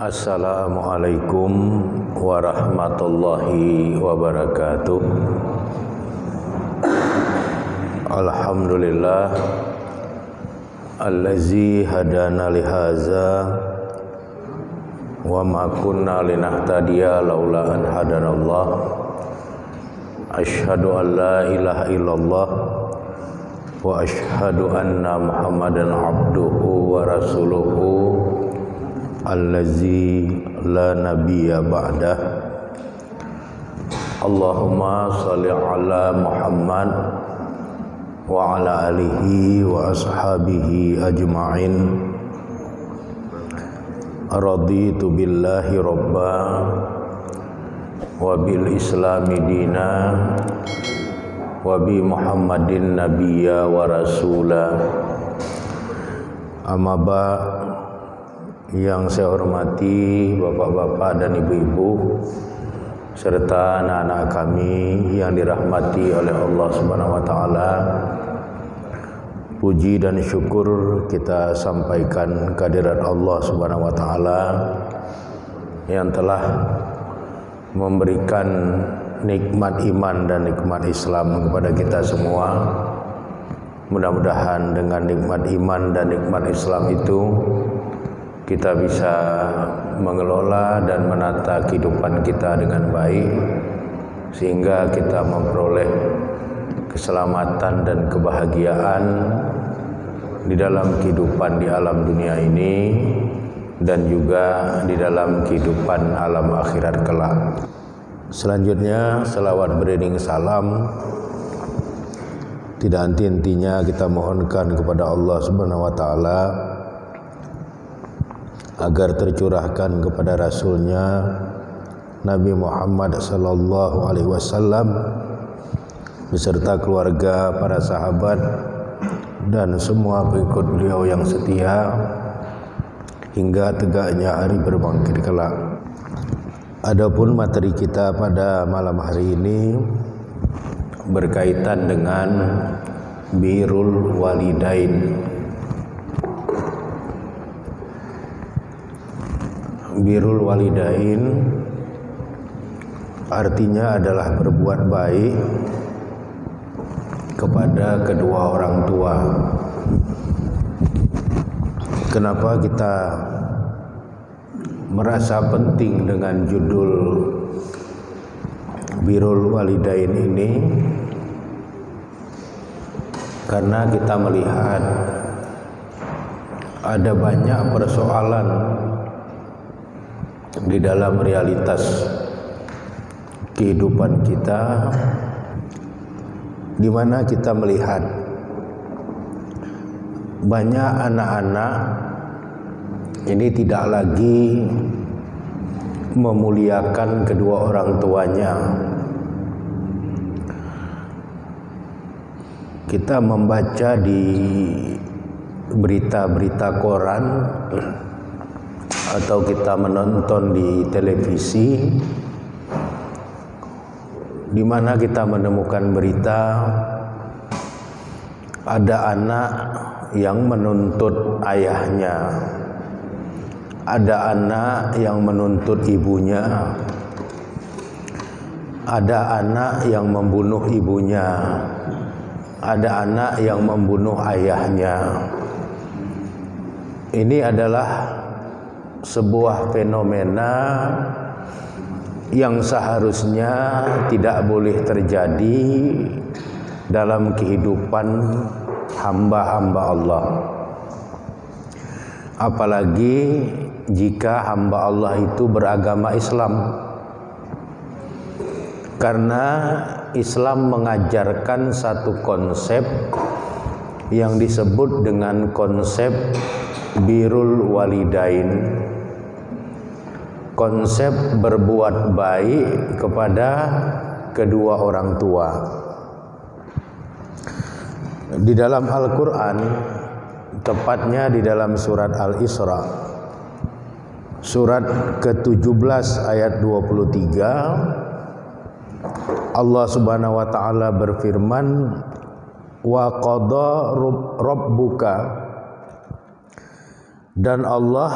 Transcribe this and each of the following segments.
Assalamualaikum warahmatullahi wabarakatuh. Alhamdulillah allazi hadana lihaza wa ma kunna linahtadiya laula an hadanallah. Asyhadu an la ilaha illallah wa asyhadu anna Muhammadan abduhu wa rasuluhu allazi la nabiyya ba'dah. Allahumma shalli ala Muhammad wa ala alihi wa ashabihi ajma'in. Raditu billahi robba wa bil islami dina wa bi Muhammadin nabiyya wa rasula. Amma ba'. Yang saya hormati bapak-bapak dan ibu-ibu serta anak-anak kami yang dirahmati oleh Allah Subhanahu wa taala. Puji dan syukur kita sampaikan kehadirat Allah Subhanahu wa taala yang telah memberikan nikmat iman dan nikmat Islam kepada kita semua. Mudah-mudahan dengan nikmat iman dan nikmat Islam itu kita bisa mengelola dan menata kehidupan kita dengan baik sehingga kita memperoleh keselamatan dan kebahagiaan di dalam kehidupan di alam dunia ini dan juga di dalam kehidupan alam akhirat kelak. Selanjutnya selawat beriring salam tidak henti-hentinya kita mohonkan kepada Allah Subhanahu wa taala agar tercurahkan kepada Rasulnya Nabi Muhammad sallallahu alaihi wasallam beserta keluarga, para sahabat dan semua pengikut beliau yang setia hingga tegaknya hari berbangkit kelak. Adapun materi kita pada malam hari ini berkaitan dengan birrul walidain. Birrul walidain artinya adalah berbuat baik kepada kedua orang tua. Kenapa kita merasa penting dengan judul birrul walidain ini? Karena kita melihat ada banyak persoalan di dalam realitas kehidupan kita, di mana kita melihat banyak anak-anak ini tidak lagi memuliakan kedua orang tuanya. Kita membaca di berita-berita koran atau kita menonton di televisi, di mana kita menemukan berita ada anak yang menuntut ayahnya, ada anak yang menuntut ibunya, ada anak yang membunuh ibunya, ada anak yang membunuh ayahnya. Ini adalah sebuah fenomena yang seharusnya tidak boleh terjadi dalam kehidupan hamba-hamba Allah. Apalagi jika hamba Allah itu beragama Islam. Karena Islam mengajarkan satu konsep yang disebut dengan konsep birrul walidain. Konsep berbuat baik kepada kedua orang tua. Di dalam Al-Quran, tepatnya di dalam surat Al-Isra, surat ke-17 ayat 23, Allah Subhanahu wa taala berfirman, wa qada rabbuka, dan Allah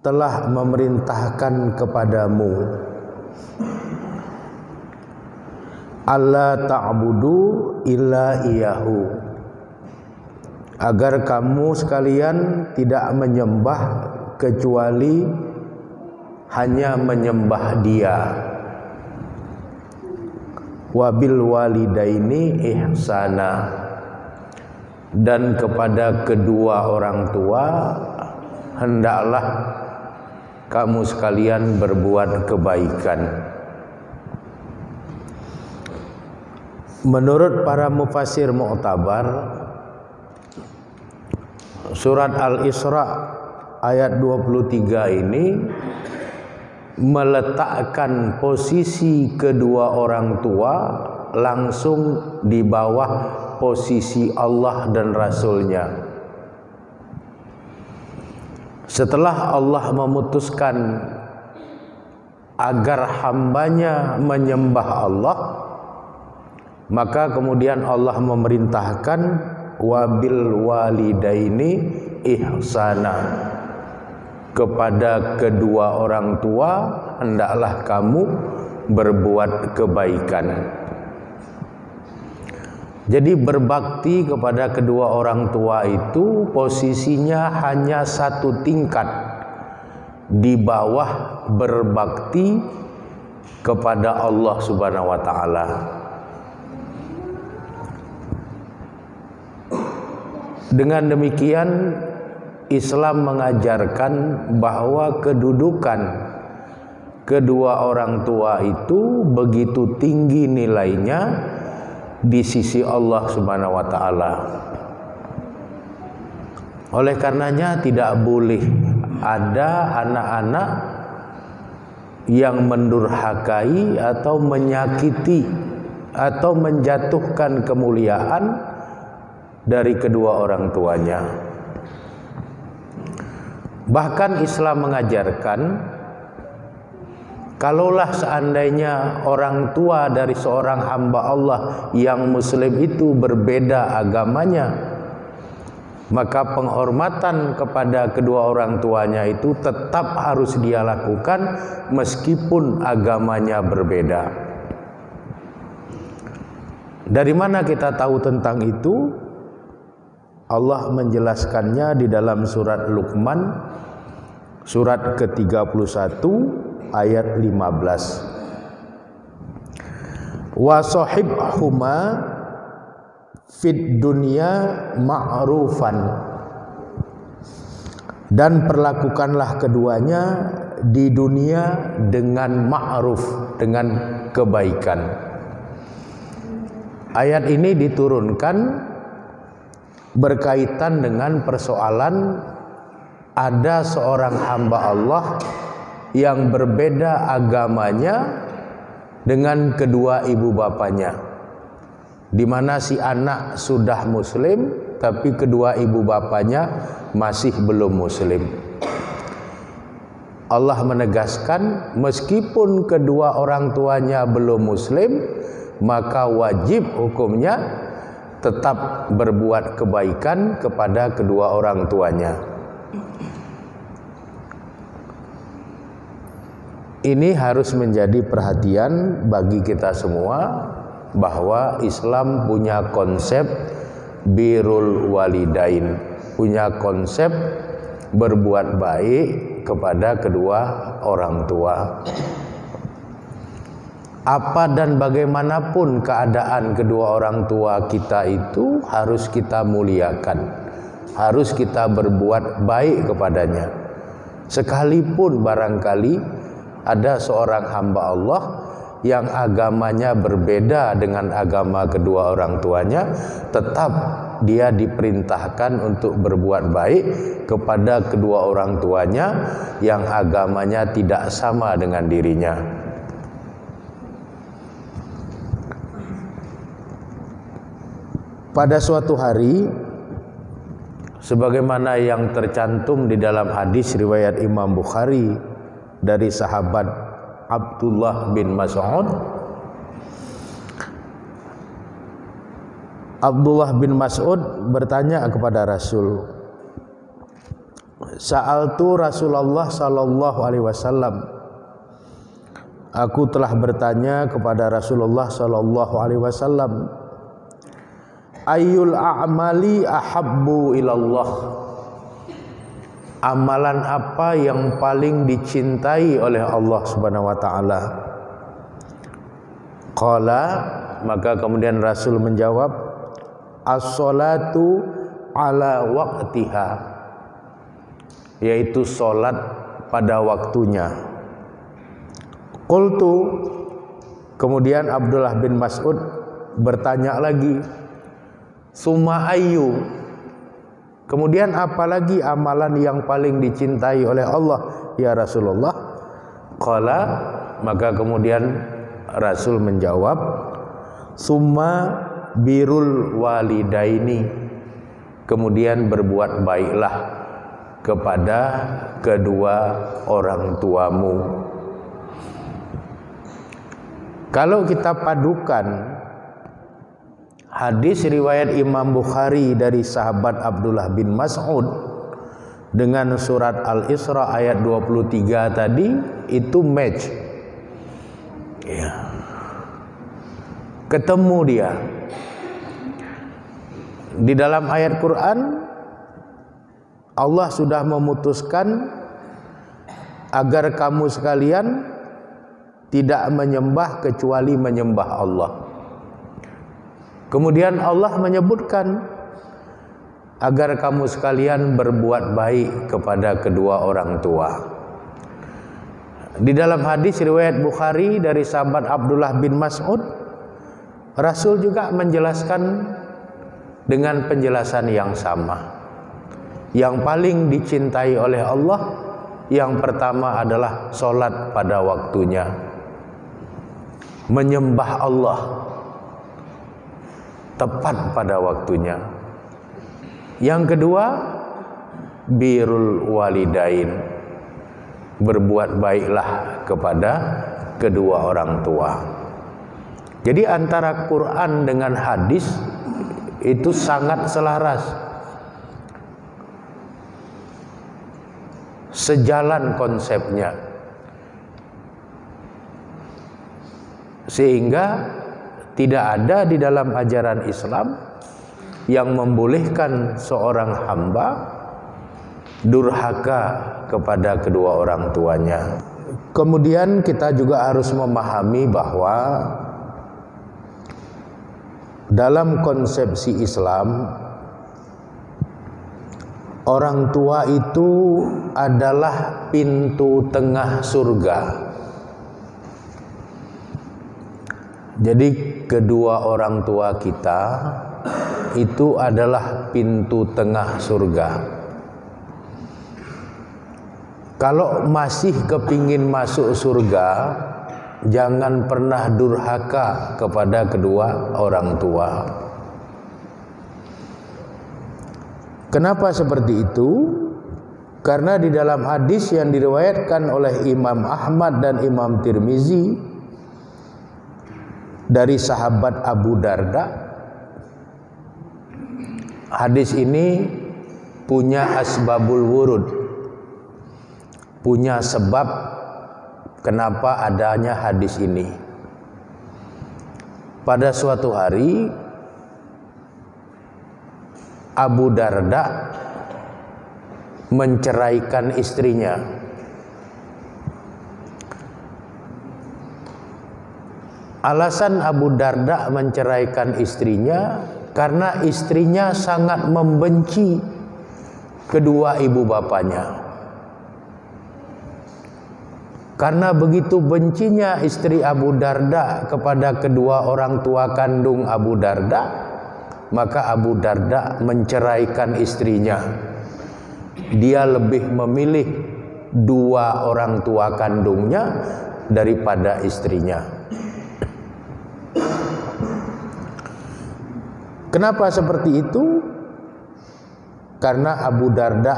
telah memerintahkan kepadamu alla ta'budu illa iyyahu, agar kamu sekalian tidak menyembah kecuali hanya menyembah Dia. Wabil walidaini ihsana, dan kepada kedua orang tua hendaklah kamu sekalian berbuat kebaikan. Menurut para mufassir mu'tabar, surat Al-Isra ayat 23 ini meletakkan posisi kedua orang tua langsung di bawah posisi Allah dan Rasul-Nya. Setelah Allah memutuskan agar hambanya menyembah Allah, maka kemudian Allah memerintahkan wabil walidaini ihsana, kepada kedua orang tua hendaklah kamu berbuat kebaikan. Jadi berbakti kepada kedua orang tua itu posisinya hanya satu tingkat di bawah berbakti kepada Allah Subhanahu wa taala. Dengan demikian Islam mengajarkan bahwa kedudukan kedua orang tua itu begitu tinggi nilainya di sisi Allah Subhanahu wa taala. Oleh karenanya tidak boleh ada anak-anak yang mendurhakai atau menyakiti atau menjatuhkan kemuliaan dari kedua orang tuanya. Bahkan Islam mengajarkan, kalaulah seandainya orang tua dari seorang hamba Allah yang muslim itu berbeda agamanya, maka penghormatan kepada kedua orang tuanya itu tetap harus dia lakukan meskipun agamanya berbeda. Dari mana kita tahu tentang itu? Allah menjelaskannya di dalam surat Luqman surat ke-31 ayat 15. Wa sahibhuma fid dunya ma'rufan, dan perlakukanlah keduanya di dunia dengan ma'ruf, dengan kebaikan. Ayat ini diturunkan berkaitan dengan persoalan ada seorang hamba Allah yang berbeda agamanya dengan kedua ibu bapanya, di mana si anak sudah muslim tapi kedua ibu bapanya masih belum muslim. Allah menegaskan meskipun kedua orang tuanya belum muslim, maka wajib hukumnya tetap berbuat kebaikan kepada kedua orang tuanya. Ini harus menjadi perhatian bagi kita semua, bahwa Islam punya konsep birrul walidain, punya konsep berbuat baik kepada kedua orang tua. Apa dan bagaimanapun keadaan kedua orang tua kita itu harus kita muliakan, harus kita berbuat baik kepadanya. Sekalipun barangkali ada seorang hamba Allah yang agamanya berbeda dengan agama kedua orang tuanya, tetap dia diperintahkan untuk berbuat baik kepada kedua orang tuanya yang agamanya tidak sama dengan dirinya. Pada suatu hari, sebagaimana yang tercantum di dalam hadis riwayat Imam Bukhari dari sahabat Abdullah bin Mas'ud, Abdullah bin Mas'ud bertanya kepada Rasul, Sa'altu Rasulullah sallallahu alaihi wasallam. Aku telah bertanya kepada Rasulullah sallallahu alaihi wasallam, ayyul a'mali ahabbu ilallah? Amalan apa yang paling dicintai oleh Allah Subhanahu wa taala? Qala, maka kemudian Rasul menjawab, as-salatu ala waqtiha, yaitu salat pada waktunya. Qultu, kemudian Abdullah bin Mas'ud bertanya lagi, summa ayyu, kemudian apalagi amalan yang paling dicintai oleh Allah ya Rasulullah? Qala, maka kemudian Rasul menjawab, summa birrul walidaini, kemudian berbuat baiklah kepada kedua orang tuamu. Kalau kita padukan hadis riwayat Imam Bukhari dari sahabat Abdullah bin Mas'ud dengan surat Al-Isra ayat 23 tadi, itu match ya. Ketemu dia di dalam ayat Quran. Allah sudah memutuskan agar kamu sekalian tidak menyembah kecuali menyembah Allah. Kemudian Allah menyebutkan agar kamu sekalian berbuat baik kepada kedua orang tua. Di dalam hadis riwayat Bukhari dari sahabat Abdullah bin Mas'ud, Rasul juga menjelaskan dengan penjelasan yang sama. Yang paling dicintai oleh Allah, yang pertama adalah salat pada waktunya, menyembah Allah tepat pada waktunya. Yang kedua, birrul walidain, berbuat baiklah kepada kedua orang tua. Jadi antara Quran dengan hadis itu sangat selaras, sejalan konsepnya, sehingga tidak ada di dalam ajaran Islam yang membolehkan seorang hamba durhaka kepada kedua orang tuanya. Kemudian kita juga harus memahami bahwa dalam konsepsi Islam, orang tua itu adalah pintu tengah surga. Jadi kedua orang tua kita itu adalah pintu tengah surga. Kalau masih kepingin masuk surga, jangan pernah durhaka kepada kedua orang tua. Kenapa seperti itu? Karena di dalam hadis yang diriwayatkan oleh Imam Ahmad dan Imam Tirmizi dari sahabat Abu Darda, hadis ini punya asbabul wurud, punya sebab kenapa adanya hadis ini. Pada suatu hari Abu Darda menceraikan istrinya. Alasan Abu Darda menceraikan istrinya karena istrinya sangat membenci kedua ibu bapanya. Karena begitu bencinya istri Abu Darda kepada kedua orang tua kandung Abu Darda, maka Abu Darda menceraikan istrinya. Dia lebih memilih dua orang tua kandungnya daripada istrinya. Kenapa seperti itu? Karena Abu Darda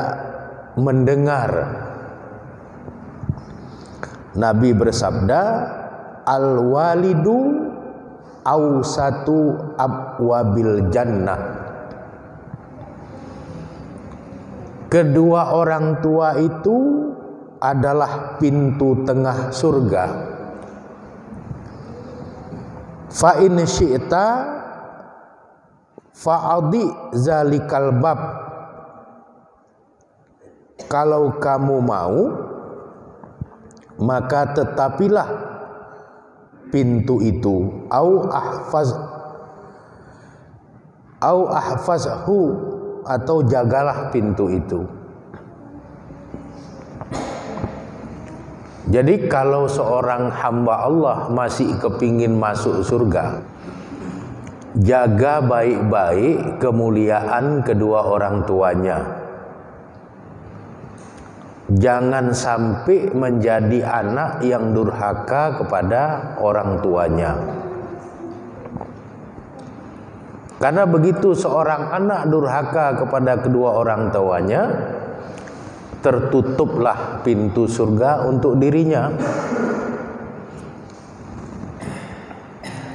mendengar Nabi bersabda, al-walidu awsatu abwabil jannah. kedua orang tua itu adalah pintu tengah surga. Fa in syi'ta fa'adi zalikal bab. Kalau kamu mau, maka tetapilah pintu itu, au ahfazhu, atau jagalah pintu itu. Jadi kalau seorang hamba Allah masih kepingin masuk surga, jaga baik-baik kemuliaan kedua orang tuanya. Jangan sampai menjadi anak yang durhaka kepada orang tuanya. Karena begitu seorang anak durhaka kepada kedua orang tuanya, tertutuplah pintu surga untuk dirinya.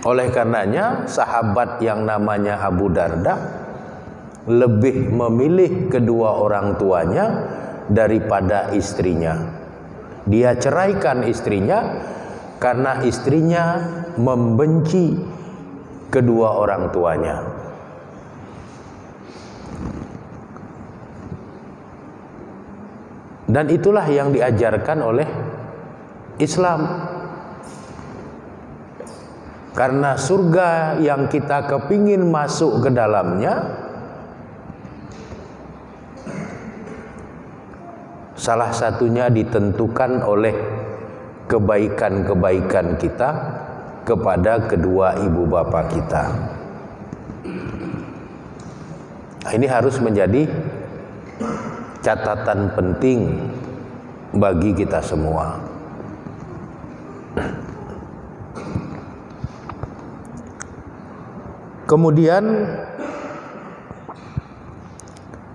Oleh karenanya sahabat yang namanya Abu Darda lebih memilih kedua orang tuanya daripada istrinya. Dia ceraikan istrinya karena istrinya membenci kedua orang tuanya. Dan itulah yang diajarkan oleh Islam. Karena surga yang kita kepingin masuk ke dalamnya, salah satunya ditentukan oleh kebaikan-kebaikan kita kepada kedua ibu bapak kita. Nah, ini harus menjadi catatan penting bagi kita semua. Kemudian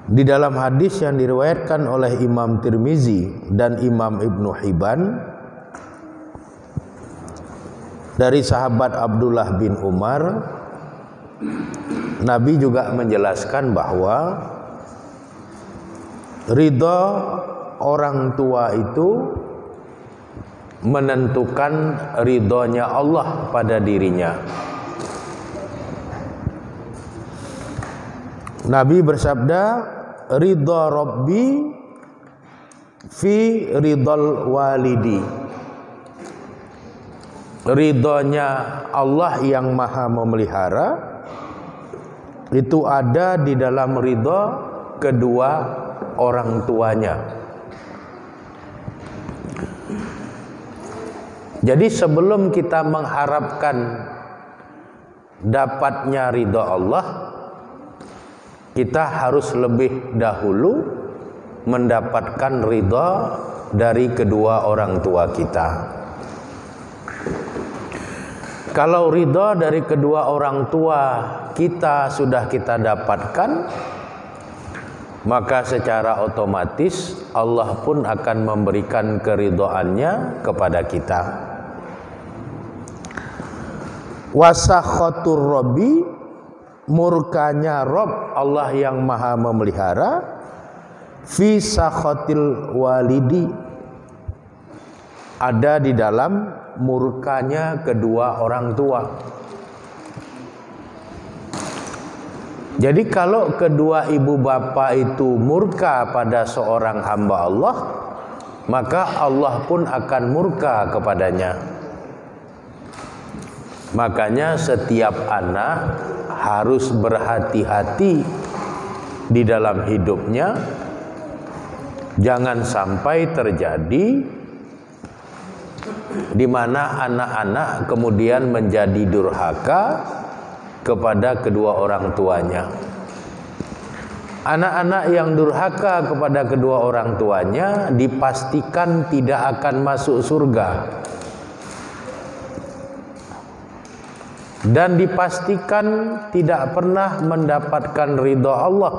di dalam hadis yang diriwayatkan oleh Imam Tirmizi dan Imam Ibnu Hibban dari sahabat Abdullah bin Umar, Nabi juga menjelaskan bahwa ridha orang tua itu menentukan ridhonya Allah pada dirinya. Nabi bersabda, ridha Rabbi fi ridhal walidi. Ridhonya Allah yang maha memelihara itu ada di dalam ridho kedua orang tuanya. Jadi sebelum kita mengharapkan dapatnya ridho Allah, kita harus lebih dahulu mendapatkan ridho dari kedua orang tua kita. Kalau ridho dari kedua orang tua kita sudah kita dapatkan, maka secara otomatis Allah pun akan memberikan keridhoannya kepada kita. Wasakhatur Rabbi, murkanya Rabb Allah yang maha memelihara, fi sakhatil walidi, ada di dalam murkanya kedua orang tua. Jadi kalau kedua ibu bapa itu murka pada seorang hamba Allah, maka Allah pun akan murka kepadanya. Makanya setiap anak harus berhati-hati di dalam hidupnya, jangan sampai terjadi di mana anak-anak kemudian menjadi durhaka kepada kedua orang tuanya. Anak-anak yang durhaka kepada kedua orang tuanya dipastikan tidak akan masuk surga, dan dipastikan tidak pernah mendapatkan ridha Allah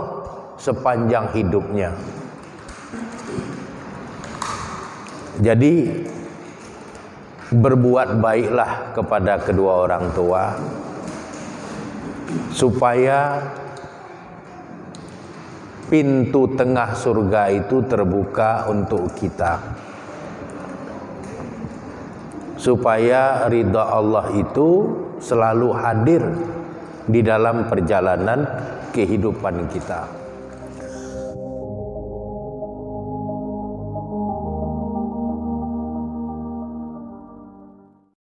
sepanjang hidupnya. Jadi berbuat baiklah kepada kedua orang tua supaya pintu tengah surga itu terbuka untuk kita, supaya ridha Allah itu selalu hadir di dalam perjalanan kehidupan kita.